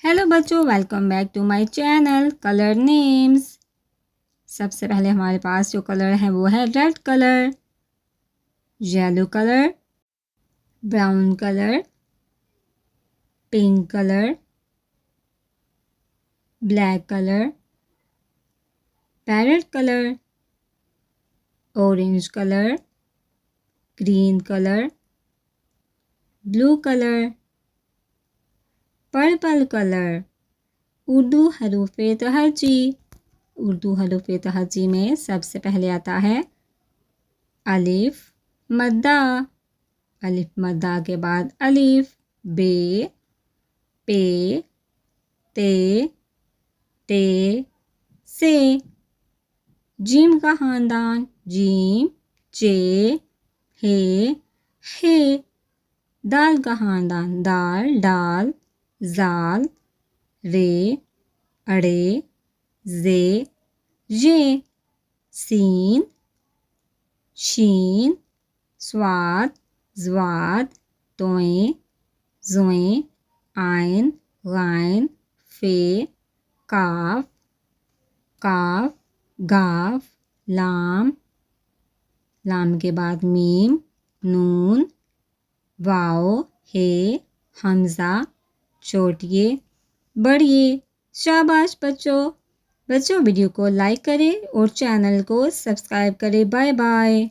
Hello बच्चों, welcome back to my channel colour names. सबसे पहले हमारे पास जो कलर है वो है red colour, yellow colour, brown colour, pink colour, black colour, parrot colour, orange colour, green colour, blue colour, purple colour. Urdu हरूफ तहजी। उर्दू हरूफ तहजी में सबसे पहले आता है अलिफ मद्दा। अलिफ मद्दा के बाद अलिफ, बे, पे, ते, टे, से। जीम का खानदान, जीम, चे, हे, हे। दाल का खानदान, दाल, डाल, जाल, रे, अड़े, जे, ये। सीन, शीन, स्वाद, ज़्वाद, तोएं, ज़ोएं, आइन, गाइन, फे, काफ, काफ, गाफ, लाम, लाम के बाद मीम, नून, वाओ, हे, हमज़ा। छोटिए, बढ़िए। शाबाश बच्चों। वीडियो को लाइक करें और चैनल को सब्सक्राइब करें। Bye bye.